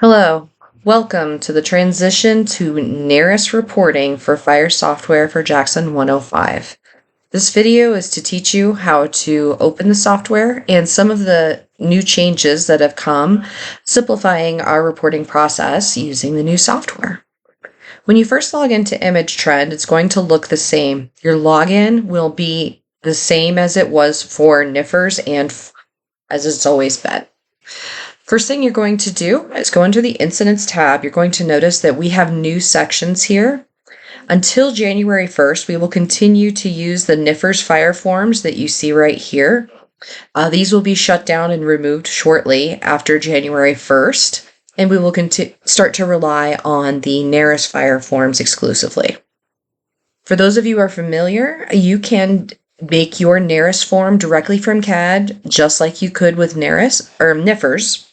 Hello, welcome to the transition to NARIS reporting for fire software for Jackson 105. This video is to teach you how to open the software and some of the new changes that have come, simplifying our reporting process using the new software. When you first log into ImageTrend, it's going to look the same. Your login will be the same as it was for NIFRS and as it's always been. First thing you're going to do is go into the Incidents tab. You're going to notice that we have new sections here. Until January 1st, we will continue to use the NIFRS fire forms that you see right here. These will be shut down and removed shortly after January 1st, and we will start to rely on the NARIS fire forms exclusively. For those of you who are familiar, you can make your NARIS form directly from CAD, just like you could with NIFRS.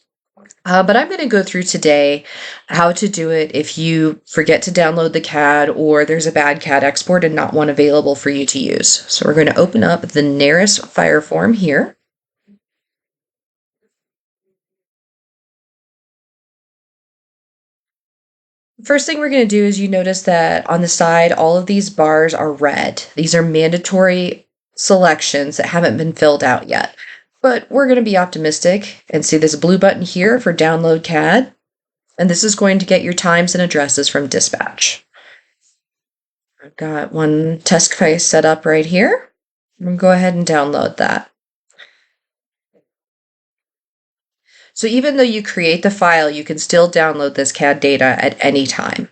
But I'm going to go through today how to do it if you forget to download the CAD or there's a bad CAD export and not one available for you to use. So we're going to open up the NARIS fire form here. First thing we're going to do is you notice that on the side, all of these bars are red. These are mandatory selections that haven't been filled out yet. But we're going to be optimistic and see this blue button here for download CAD. And this is going to get your times and addresses from dispatch. I've got one test case set up right here. I'm going to go ahead and download that. So even though you create the file, you can still download this CAD data at any time.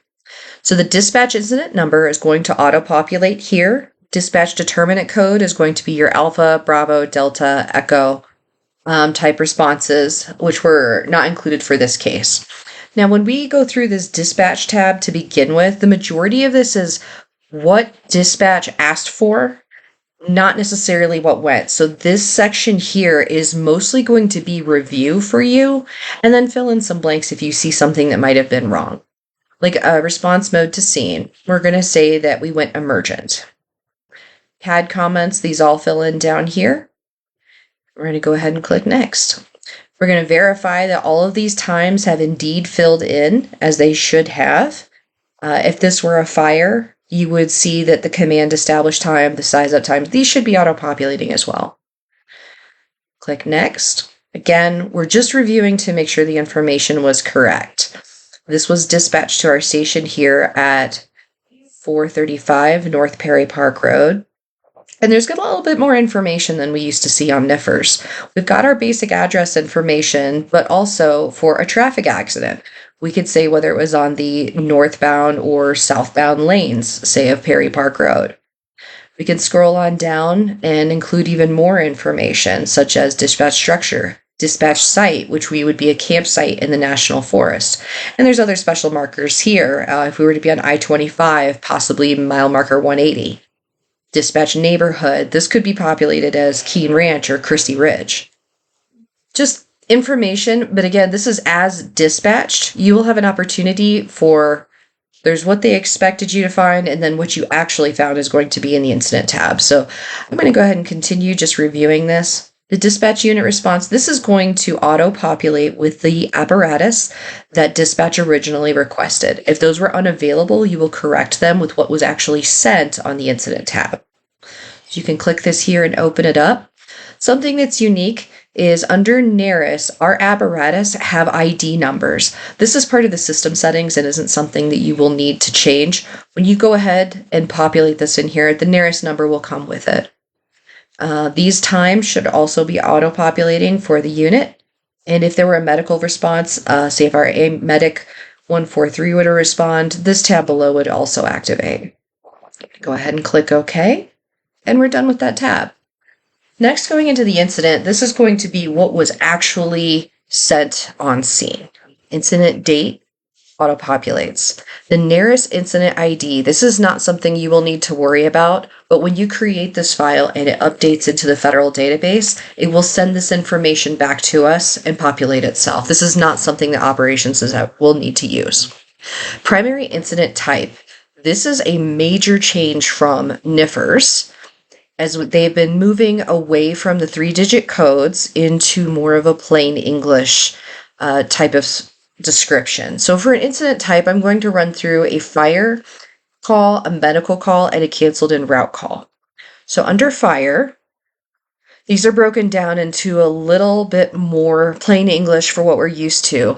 So the dispatch incident number is going to auto-populate here. Dispatch determinant code is going to be your Alpha, Bravo, Delta, Echo type responses, which were not included for this case. Now, when we go through this dispatch tab to begin with, the majority of this is what dispatch asked for, not necessarily what went. So this section here is mostly going to be review for you, and then fill in some blanks if you see something that might have been wrong. Like a response mode to scene, we're going to say that we went emergent. CAD comments, these all fill in down here. We're going to go ahead and click next. We're going to verify that all of these times have indeed filled in as they should have. If this were a fire, you would see that the command establish time, the size up time, these should be auto-populating as well. Click next. Again, we're just reviewing to make sure the information was correct. This was dispatched to our station here at 435 North Perry Park Road. And there's got a little bit more information than we used to see on NIFRS. We've got our basic address information, but also for a traffic accident, we could say whether it was on the northbound or southbound lanes, say of Perry Park Road. We can scroll on down and include even more information, such as dispatch structure, dispatch site, which we would be a campsite in the National Forest. And there's other special markers here. If we were to be on I-25, possibly mile marker 180. Dispatch neighborhood, this could be populated as Keene Ranch or Christie Ridge. Just information, but again, this is as dispatched. You will have an opportunity for, there's what they expected you to find, and then what you actually found is going to be in the incident tab. So I'm going to go ahead and continue just reviewing this. The dispatch unit response, this is going to auto-populate with the apparatus that dispatch originally requested. If those were unavailable, you will correct them with what was actually sent on the incident tab. So you can click this here and open it up. Something that's unique is under NARIS, our apparatus have ID numbers. This is part of the system settings and isn't something that you will need to change. When you go ahead and populate this in here, the NARIS number will come with it. These times should also be auto-populating for the unit. And if there were a medical response, say if our medic 143 were to respond, this tab below would also activate. Go ahead and click OK, and we're done with that tab. Next, going into the incident, this is going to be what was actually sent on scene. Incident date auto-populates. The NARIS incident ID, this is not something you will need to worry about, but when you create this file and it updates into the federal database, it will send this information back to us and populate itself. This is not something that operations will need to use. Primary incident type. This is a major change from NIFRS, as they've been moving away from the 3-digit codes into more of a plain English type of description. So for an incident type, I'm going to run through a fire call, a medical call, and a canceled en route call. So under fire, these are broken down into a little bit more plain English for what we're used to.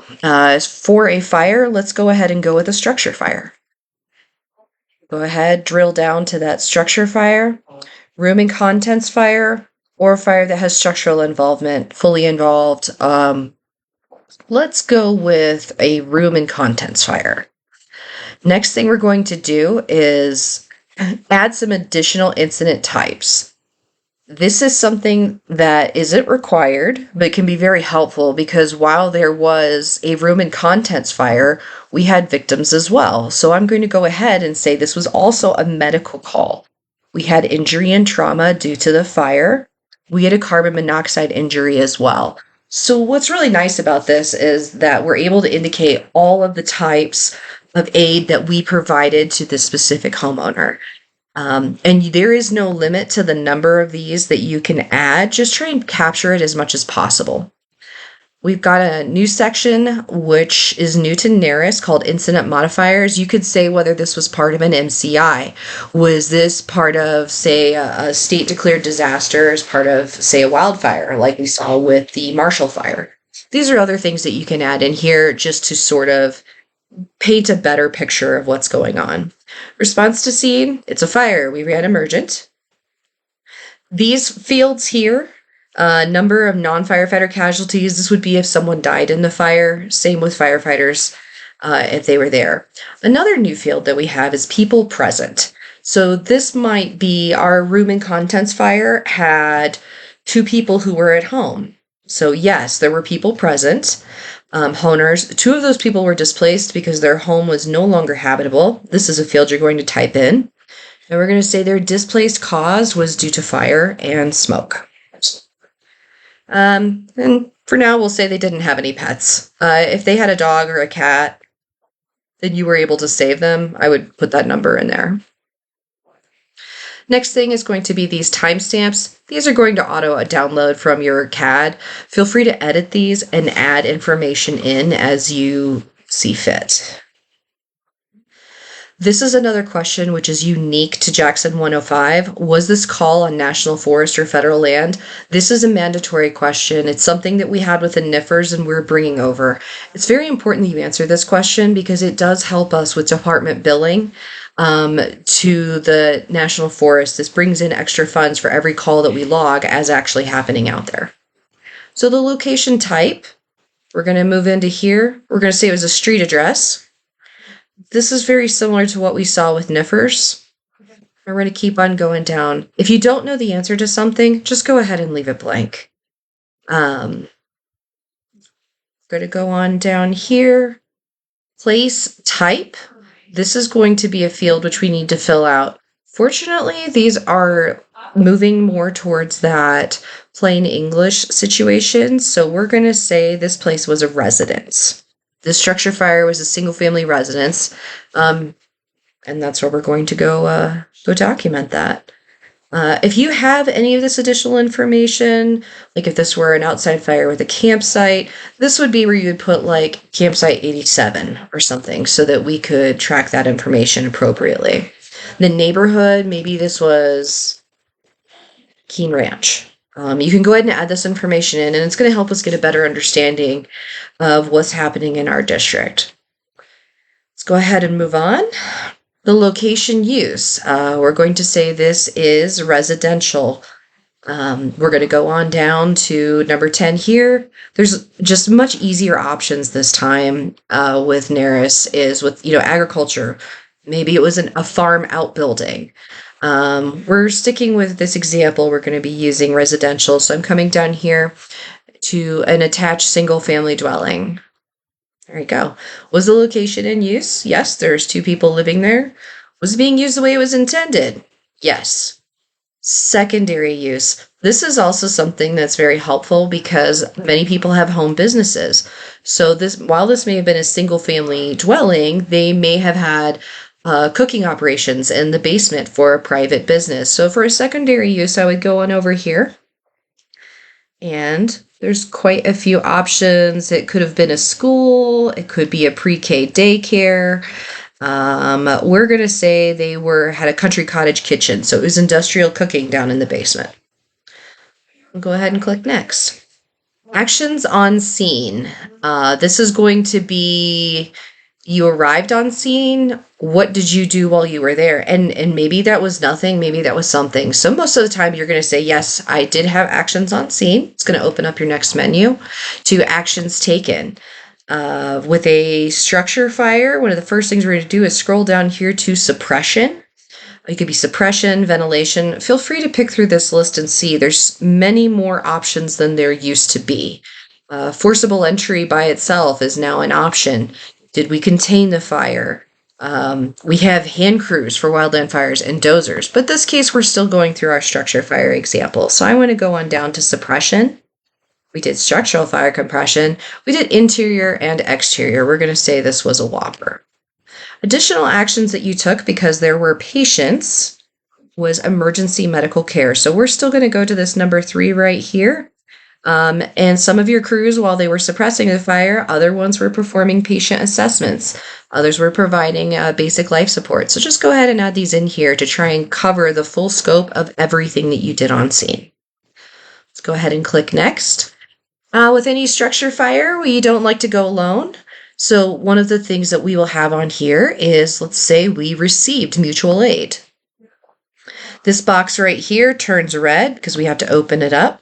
For a fire, let's go ahead and go with a structure fire. Go ahead, drill down to that structure fire, room and contents fire, or a fire that has structural involvement, fully involved. Let's go with a room and contents fire. Next thing we're going to do is add some additional incident types. This is something that isn't required, but can be very helpful because while there was a room and contents fire, we had victims as well. So I'm going to go ahead and say this was also a medical call. We had injury and trauma due to the fire. We had a carbon monoxide injury as well. So what's really nice about this is that we're able to indicate all of the types of aid that we provided to this specific homeowner. And there is no limit to the number of these that you can add. Just try and capture it as much as possible. We've got a new section, which is new to NARIS, called Incident Modifiers. You could say whether this was part of an MCI. Was this part of, say, a state-declared disaster as part of, say, a wildfire, like we saw with the Marshall Fire? These are other things that you can add in here just to sort of paint a better picture of what's going on. Response to scene, it's a fire. We ran emergent. These fields here, number of non-firefighter casualties, this would be if someone died in the fire. Same with firefighters if they were there. Another new field that we have is people present. So this might be our room and contents fire had 2 people who were at home. So yes, there were people present. Owners, 2 of those people were displaced because their home was no longer habitable. This is a field you're going to type in. And we're going to say their displaced cause was due to fire and smoke. And for now, we'll say they didn't have any pets. If they had a dog or a cat, then you were able to save them. I would put that number in there. Next thing is going to be these timestamps. These are going to auto download from your CAD. Feel free to edit these and add information in as you see fit. This is another question which is unique to Jackson 105. Was this call on national forest or federal land? This is a mandatory question. It's something that we had with the NIFRs and we're bringing over. It's very important that you answer this question because it does help us with department billing to the national forest. This brings in extra funds for every call that we log as actually happening out there. So the location type, we're going to move into here. We're going to say it was a street address. This is very similar to what we saw with NIFRs. We're going to keep on going down. If you don't know the answer to something, just go ahead and leave it blank. Going to go on down here. Place type. This is going to be a field which we need to fill out. Fortunately, these are moving more towards that plain English situation. So we're going to say this place was a residence. This structure fire was a single-family residence, and that's where we're going to go document that. If you have any of this additional information, like if this were an outside fire with a campsite, this would be where you would put like campsite 87 or something so that we could track that information appropriately. The neighborhood, maybe this was Keene Ranch. You can go ahead and add this information in, and it's going to help us get a better understanding of what's happening in our district. Let's go ahead and move on. The location use. We're going to say this is residential. We're going to go on down to number 10 here. There's just much easier options this time with NARIS is with, agriculture. Maybe it was a farm outbuilding. We're sticking with this example. We're going to be using residential. So I'm coming down here to an attached single family dwelling. There you go. Was the location in use? Yes, there's 2 people living there. Was it being used the way it was intended? Yes. Secondary use. This is also something that's very helpful because many people have home businesses. So while this may have been a single family dwelling, they may have had cooking operations in the basement for a private business. So for a secondary use, I would go on over here and There's quite a few options. It could have been a school. It could be a pre-K daycare. We're going to say they had a country cottage kitchen, so it was industrial cooking down in the basement. We'll go ahead and click next. Actions on scene. This is going to be you arrived on scene. What did you do while you were there? And maybe that was nothing. Maybe that was something. So most of the time you're going to say, yes, I did have actions on scene. It's going to open up your next menu to actions taken. With a structure fire, one of the first things we're going to do is scroll down here to suppression. It could be suppression, ventilation. Feel free to pick through this list and see. There's many more options than there used to be. Forcible entry by itself is now an option. Did we contain the fire? We have hand crews for wildland fires and dozers, but this case we're still going through our structure fire example. So I want to go on down to suppression. We did structural fire compression. We did interior and exterior. We're going to say this was a whopper. Additional actions that you took because there were patients was emergency medical care. So we're still going to go to this number 3 right here. And some of your crews, while they were suppressing the fire, other ones were performing patient assessments. Others were providing basic life support. So just go ahead and add these in here to try and cover the full scope of everything that you did on scene. Let's go ahead and click next. With any structure fire, we don't like to go alone. So one of the things that we will have on here is, let's say we received mutual aid. This box right here turns red because we have to open it up.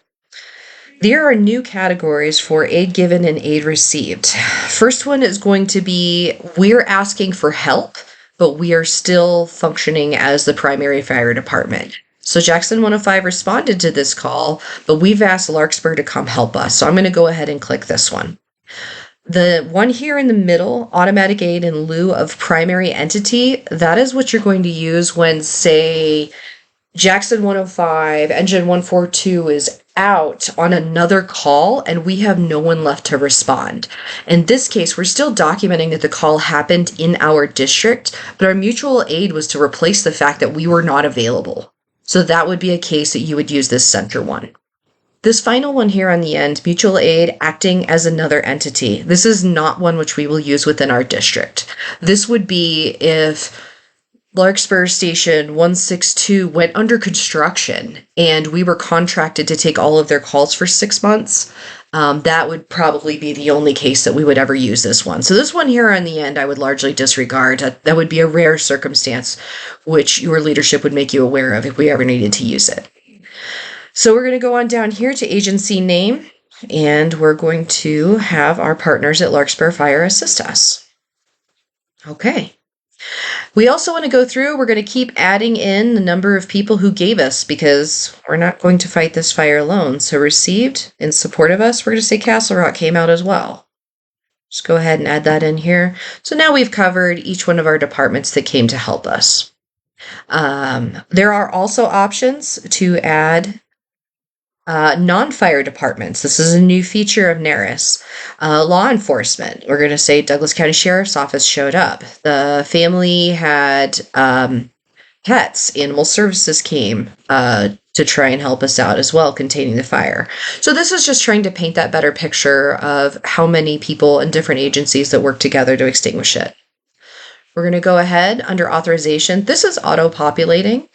There are new categories for aid given and aid received. First one is going to be, we're asking for help, but we are still functioning as the primary fire department. So Jackson 105 responded to this call, but we've asked Larkspur to come help us. So I'm going to go ahead and click this one. The one here in the middle, automatic aid in lieu of primary entity, that is what you're going to use when, say, Jackson 105, engine 142 is out on another call and we have no one left to respond. In this case, we're still documenting that the call happened in our district, but our mutual aid was to replace the fact that we were not available. So that would be a case that you would use this center one. This final one here on the end, mutual aid acting as another entity. This is not one which we will use within our district. This would be if Larkspur Station 162 went under construction and we were contracted to take all of their calls for 6 months. That would probably be the only case that we would ever use this one. So this one here on the end, I would largely disregard. That would be a rare circumstance which your leadership would make you aware of if we ever needed to use it. So we're going to go on down here to agency name, and we're going to have our partners at Larkspur Fire assist us. Okay. We also want to go through, we're going to keep adding in the number of people who gave us because we're not going to fight this fire alone. So received in support of us, we're going to say Castle Rock came out as well. Just go ahead and add that in here. So now we've covered each one of our departments that came to help us. There are also options to add non-fire departments. This is a new feature of NARIS. Law enforcement. We're going to say Douglas County Sheriff's Office showed up. The family had pets. Animal Services came to try and help us out as well, containing the fire. So this is just trying to paint that better picture of how many people and different agencies that work together to extinguish it. We're going to go ahead under authorization. This is auto-populating.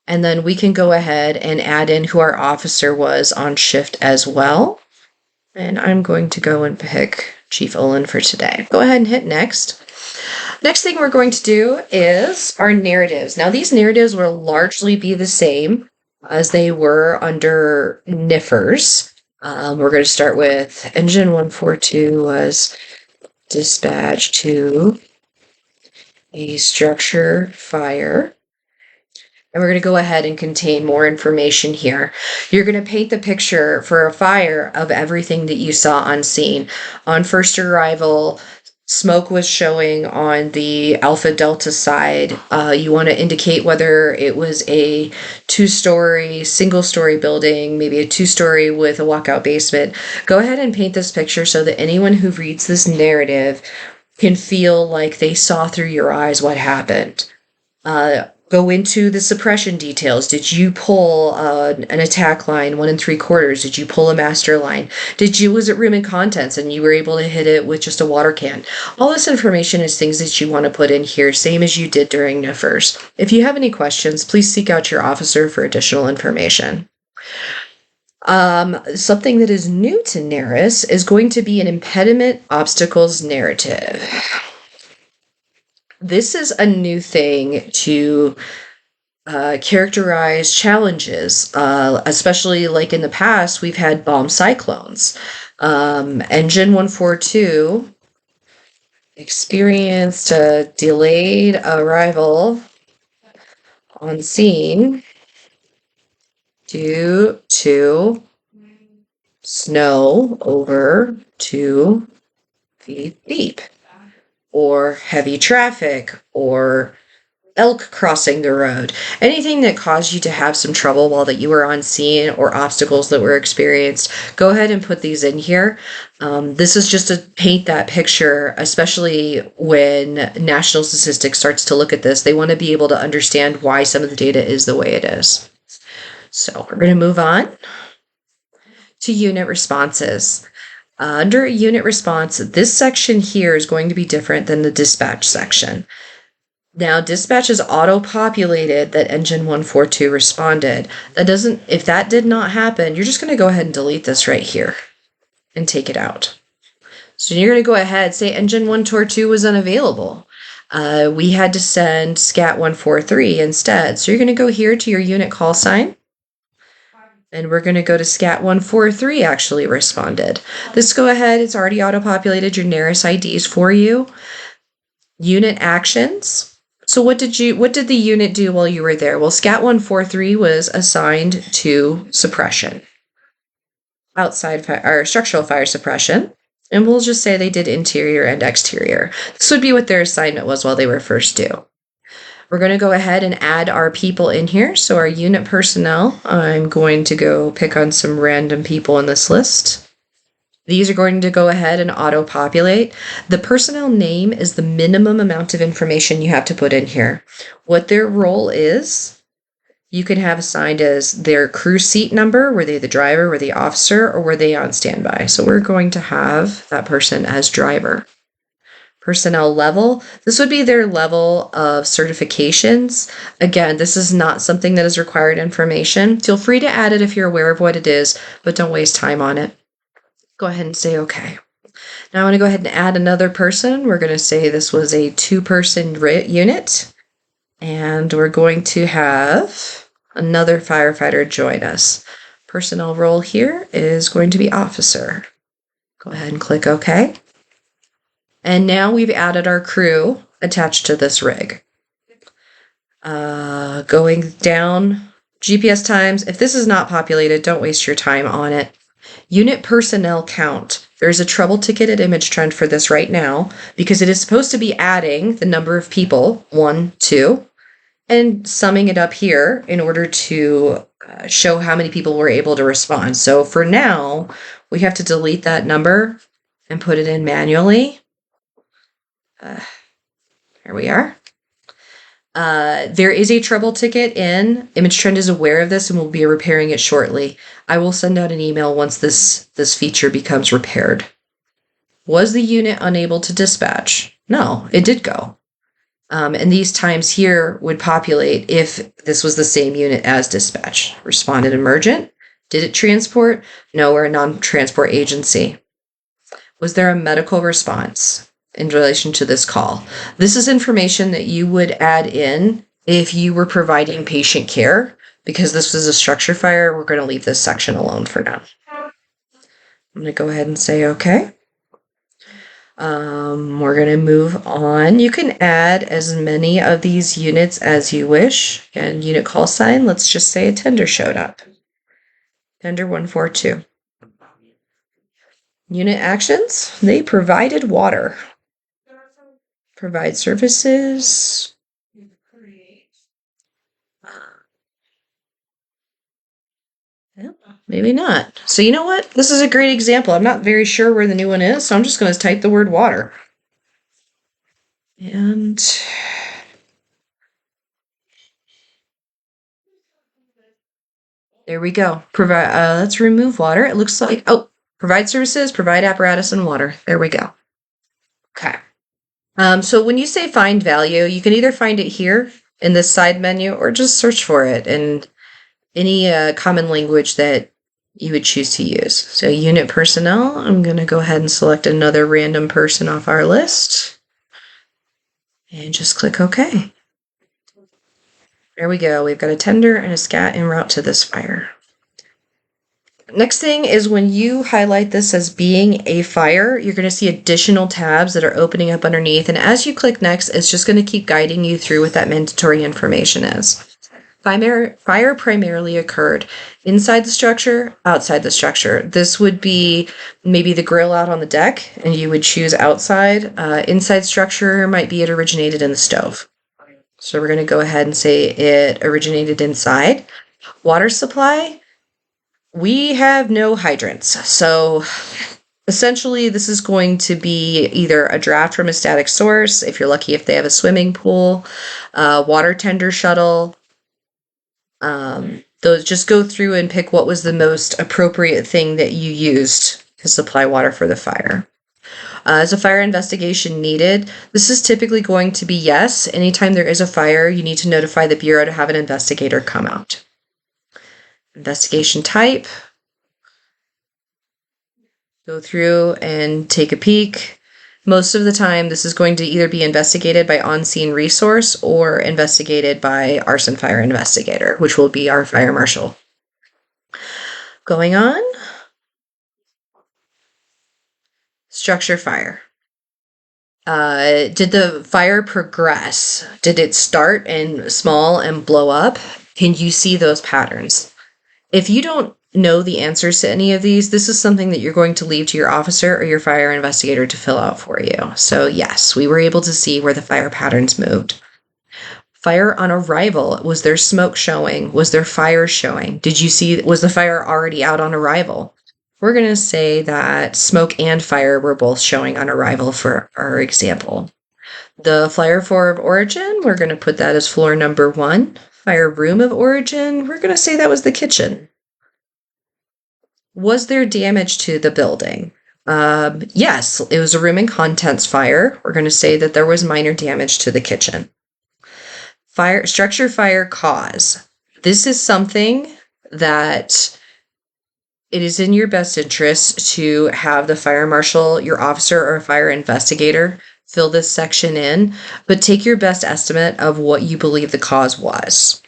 And then we can go ahead and add in who our officer was on shift as well. And I'm going to go and pick Chief Olin for today. Go ahead and hit next. Next thing we're going to do is our narratives. Now these narratives will largely be the same as they were under NIFRS. We're going to start with engine 142 was dispatched to a structure fire. And we're going to go ahead and contain more information here. You're going to paint the picture for a fire of everything that you saw on scene. On first arrival, smoke was showing on the Alpha Delta side. You want to indicate whether it was a 2-story, single-story building, maybe a 2-story with a walkout basement. Go ahead and paint this picture so that anyone who reads this narrative can feel like they saw through your eyes what happened. Go into the suppression details. Did you pull an attack line 1 3/4? Did you pull a master line? Was it room and contents and you were able to hit it with just a water can? All this information is things that you want to put in here, same as you did during NIFRS. If you have any questions, please seek out your officer for additional information. Something that is new to NARIS is going to be an impediment obstacles narrative. This is a new thing to characterize challenges, especially like in the past, we've had bomb cyclones. Engine 142 experienced a delayed arrival on scene due to snow over 2 feet deep, or heavy traffic, or elk crossing the road. Anything that caused you to have some trouble while that you were on scene, or obstacles that were experienced, go ahead and put these in here. This is just to paint that picture, especially when National Statistics starts to look at this. They want to be able to understand why some of the data is the way it is. So we're going to move on to unit responses. Under a unit response, this section here is going to be different than the dispatch section. Now, dispatch is auto-populated that engine 142 responded. If that did not happen, you're just going to go ahead and delete this right here and take it out. So you're going to go ahead, say engine 142 was unavailable. We had to send SCAT 143 instead. So you're going to go here to your unit call sign. And we're going to go to SCAT 143 actually responded. Let's go ahead. It's already auto-populated your NARIS IDs for you. Unit actions. So what did the unit do while you were there? Well, SCAT 143 was assigned to suppression. Outside fire, or structural fire suppression. And we'll just say they did interior and exterior. This would be what their assignment was while they were first due. We're going to go ahead and add our people in here. So our unit personnel, I'm going to go pick on some random people in this list. These are going to go ahead and auto-populate. The personnel name is the minimum amount of information you have to put in here. What their role is, you can have assigned as their crew seat number. Were they the driver, were they the officer, or were they on standby? So we're going to have that person as driver. Personnel level, this would be their level of certifications. Again, this is not something that is required information. Feel free to add it if you're aware of what it is, but don't waste time on it. Go ahead and say okay. Now I want to go ahead and add another person. We're going to say this was a 2-person unit, and we're going to have another firefighter join us. Personnel role here is going to be officer. Go ahead and click OK. And now we've added our crew attached to this rig. Going down, GPS times. If this is not populated, don't waste your time on it. Unit personnel count. There's a trouble ticket at ImageTrend for this right now because it is supposed to be adding the number of people, 1, 2, and summing it up here in order to show how many people were able to respond. So for now, we have to delete that number and put it in manually. Here we are. There is a trouble ticket in. ImageTrend is aware of this and will be repairing it shortly. I will send out an email once this feature becomes repaired. Was the unit unable to dispatch? No, it did go. And these times here would populate if this was the same unit as dispatch. Responded emergent. Did it transport? No, we're a non-transport agency. Was there a medical response in relation to this call? This is information that you would add in if you were providing patient care. Because this was a structure fire, we're going to leave this section alone for now. I'm going to go ahead and say okay. We're going to move on. You can add as many of these units as you wish. And unit call sign, let's just say a tender showed up. Tender 142. Unit actions, they provided water. Provide services. Maybe not. So you know what? This is a great example. I'm not very sure where the new one is, so I'm just going to type the word water. And There we go. Let's remove water. It looks like, provide services, provide apparatus and water. There we go. Okay. So when you say find value, you can either find it here in this side menu or just search for it in any common language that you would choose to use. So unit personnel, I'm going to go ahead and select another random person off our list and just click OK. There we go. We've got a tender and a scat en route to this fire. Next thing is when you highlight this as being a fire, you're going to see additional tabs that are opening up underneath. And as you click next, it's just going to keep guiding you through what that mandatory information is. Fire primarily occurred inside the structure, outside the structure. This would be maybe the grill out on the deck, and you would choose outside. Inside structure might be it originated in the stove. So we're going to go ahead and say it originated inside. Water supply, we have no hydrants. So essentially this is going to be either a draft from a static source, if you're lucky if they have a swimming pool, water tender shuttle. Those just go through and pick what was the most appropriate thing that you used to supply water for the fire. Is a fire investigation needed? This is typically going to be yes. Anytime there is a fire, you need to notify the Bureau to have an investigator come out. Investigation type. Go through and take a peek. Most of the time, this is going to either be investigated by on-scene resource or investigated by arson fire investigator, which will be our fire marshal. Going on. Structure fire. Did the fire progress? Did it start and small and blow up? Can you see those patterns? If you don't know the answers to any of these, this is something that you're going to leave to your officer or your fire investigator to fill out for you. So yes, we were able to see where the fire patterns moved. Fire on arrival. Was there smoke showing? Was there fire showing? Was the fire already out on arrival? We're going to say that smoke and fire were both showing on arrival for our example. The fire floor of origin, we're going to put that as floor number 1. Fire room of origin, we're going to say that was the kitchen. Was there damage to the building? Yes, it was a room and contents fire. We're going to say that there was minor damage to the kitchen. Structure fire cause. This is something that it is in your best interest to have the fire marshal, your officer, or fire investigator fill this section in, but take your best estimate of what you believe the cause was.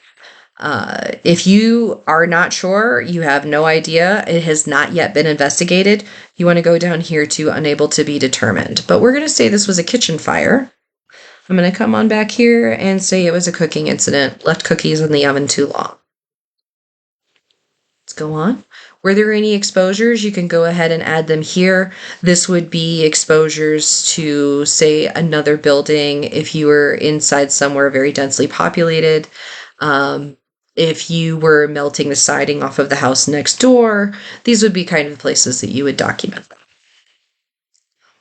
If you are not sure, you have no idea, it has not yet been investigated, you want to go down here to unable to be determined. But we're going to say this was a kitchen fire. I'm going to come on back here and say it was a cooking incident, left cookies in the oven too long. Let's go on. Were there any exposures? You can go ahead and add them here. This would be exposures to, say, another building if you were inside somewhere very densely populated. If you were melting the siding off of the house next door, these would be kind of places that you would document them.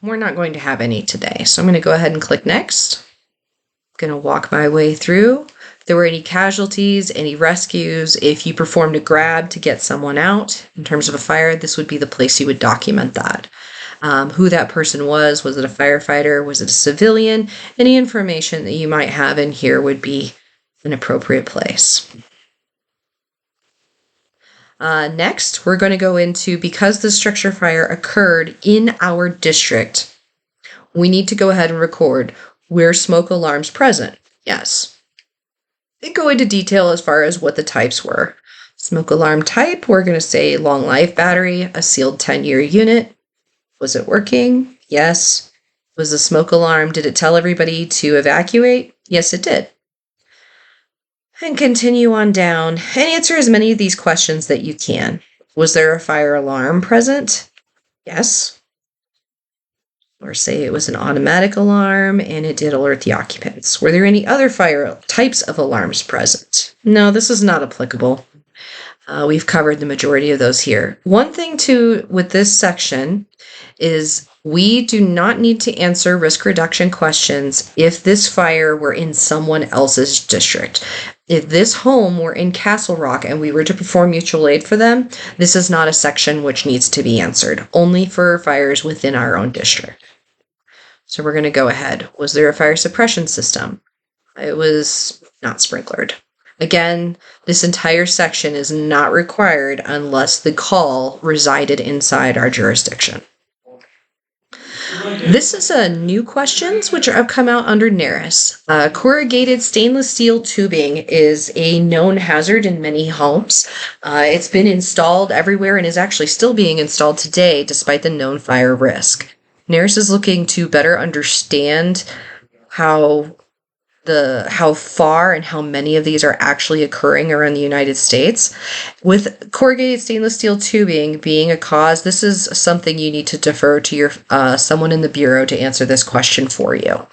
We're not going to have any today, so I'm going to go ahead and click next. I'm going to walk my way through. If there were any casualties, any rescues, if you performed a grab to get someone out in terms of a fire, this would be the place you would document that. Who that person was it a firefighter? Was it a civilian? Any information that you might have in here would be an appropriate place. Next, we're going to go into, because the structure fire occurred in our district, we need to go ahead and record were smoke alarms present. Yes. And go into detail as far as what the types were. Smoke alarm type, we're going to say long life battery, a sealed 10-year unit. Was it working? Yes. Was the smoke alarm, did it tell everybody to evacuate? Yes, it did. And continue on down and answer as many of these questions that you can. Was there a fire alarm present? Yes. Or say it was an automatic alarm and it did alert the occupants. Were there any other fire types of alarms present? No, this is not applicable. We've covered the majority of those here. One thing too with this section is we do not need to answer risk reduction questions if this fire were in someone else's district. If this home were in Castle Rock and we were to perform mutual aid for them, this is not a section which needs to be answered, only for fires within our own district. So we're going to go ahead. Was there a fire suppression system? It was not sprinklered. Again, this entire section is not required unless the call resided inside our jurisdiction. This is a new questions which have come out under NARIS. Corrugated stainless steel tubing is a known hazard in many homes. It's been installed everywhere and is actually still being installed today despite the known fire risk. NARIS is looking to better understand how far and how many of these are actually occurring around the United States. With corrugated stainless steel tubing being a cause, this is something you need to defer to your someone in the Bureau to answer this question for you.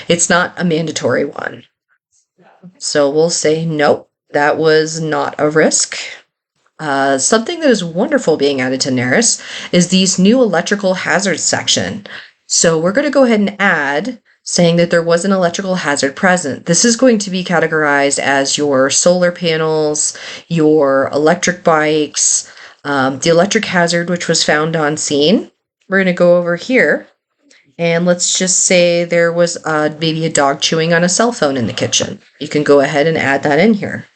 It's not a mandatory one. So we'll say, nope, that was not a risk. Something that is wonderful being added to NARIS is these new electrical hazards section. So we're going to go ahead and add saying that there was an electrical hazard present. This is going to be categorized as your solar panels, your electric bikes, the electric hazard which was found on scene. We're going to go over here and let's just say there was maybe a dog chewing on a cell phone in the kitchen. You can go ahead and add that in here.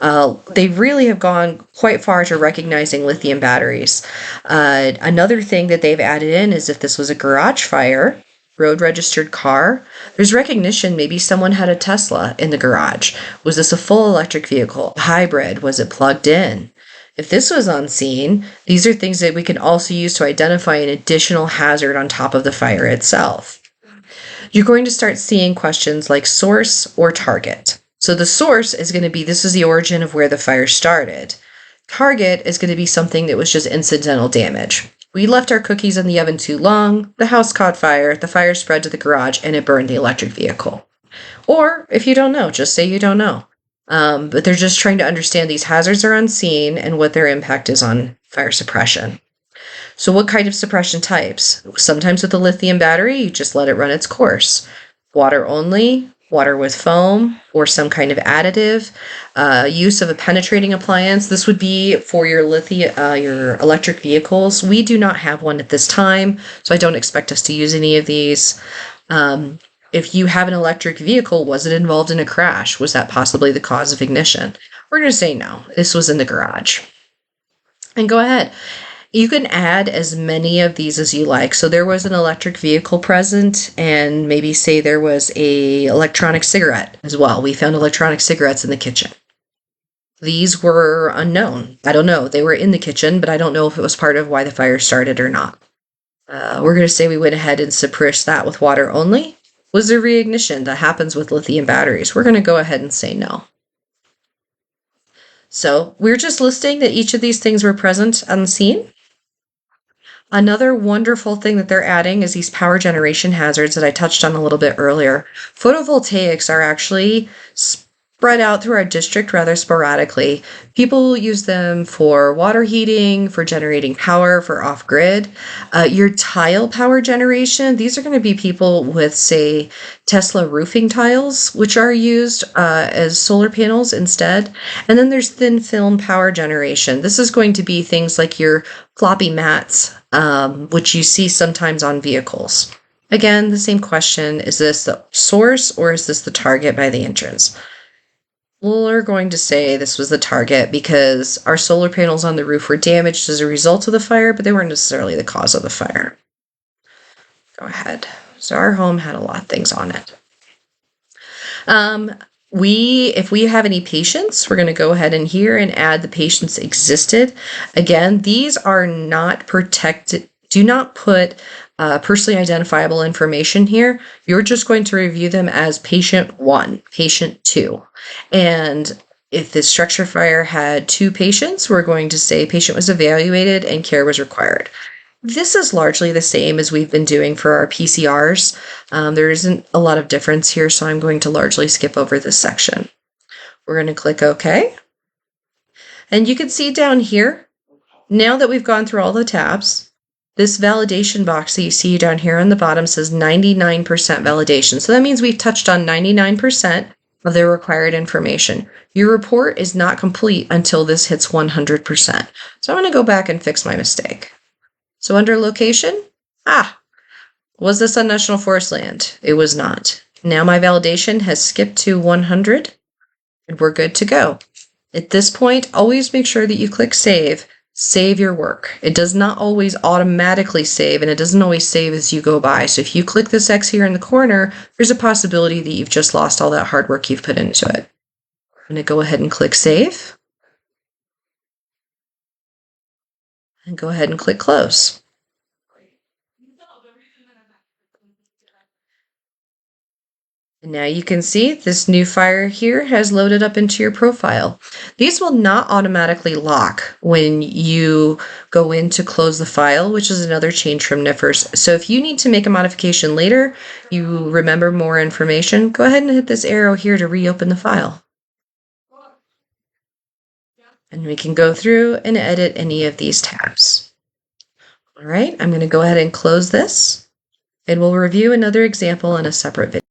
They really have gone quite far to recognizing lithium batteries. Another thing that they've added in is if this was a garage fire, road registered car, there's recognition maybe someone had a Tesla in the garage. Was this a full electric vehicle, hybrid? Was it plugged in? If this was on scene, these are things that we can also use to identify an additional hazard on top of the fire itself. You're going to start seeing questions like source or target. So the source is going to be, this is the origin of where the fire started. Target is going to be something that was just incidental damage. We left our cookies in the oven too long, the house caught fire, the fire spread to the garage, and it burned the electric vehicle. Or, if you don't know, just say you don't know. But they're just trying to understand these hazards are on scene and what their impact is on fire suppression. So what kind of suppression types? Sometimes with the lithium battery, you just let it run its course. Water only, water with foam, or some kind of additive. Use of a penetrating appliance. This would be for your your electric vehicles. We do not have one at this time, so I don't expect us to use any of these. If you have an electric vehicle, was it involved in a crash? Was that possibly the cause of ignition? We're going to say no. This was in the garage. And go ahead. You can add as many of these as you like. So there was an electric vehicle present, and maybe say there was a electronic cigarette as well. We found electronic cigarettes in the kitchen. These were unknown. I don't know. They were in the kitchen, but I don't know if it was part of why the fire started or not. We're going to say we went ahead and suppressed that with water only. Was there reignition that happens with lithium batteries? We're going to go ahead and say no. So we're just listing that each of these things were present on the scene. Another wonderful thing that they're adding is these power generation hazards that I touched on a little bit earlier. Photovoltaics are actually spread out through our district rather sporadically. People use them for water heating, for generating power, for off-grid. Your tile power generation, these are going to be people with, say, Tesla roofing tiles, which are used as solar panels instead. And then there's thin film power generation. This is going to be things like your floppy mats, which you see sometimes on vehicles. Again, the same question, is this the source or is this the target by the entrance? We're going to say this was the target because our solar panels on the roof were damaged as a result of the fire, but they weren't necessarily the cause of the fire. Go ahead. So our home had a lot of things on it. If we have any patients, we're going to go ahead in here and add the patients existed. Again, these are not protected. Do not put personally identifiable information here. You're just going to review them as patient 1, patient 2. And if the structure fire had 2 patients, we're going to say patient was evaluated and care was required. This is largely the same as we've been doing for our PCRs. There isn't a lot of difference here, so I'm going to largely skip over this section. We're going to click OK. And you can see down here, now that we've gone through all the tabs, this validation box that you see down here on the bottom says 99% validation. So that means we've touched on 99%. of their required information. Your report is not complete until this hits 100%. So I'm going to go back and fix my mistake. So under location, was this on National Forest land? It was not. Now my validation has skipped to 100 and we're good to go. At this point, always make sure that you click save. Save your work. It does not always automatically save, and it doesn't always save as you go by. So if you click this X here in the corner, there's a possibility that you've just lost all that hard work you've put into it. I'm going to go ahead and click save. And go ahead and click close. And now you can see this new file here has loaded up into your profile. These will not automatically lock when you go in to close the file, which is another change from NIFRS. So if you need to make a modification later, you remember more information, go ahead and hit this arrow here to reopen the file. And we can go through and edit any of these tabs. All right, I'm going to go ahead and close this, and we'll review another example in a separate video.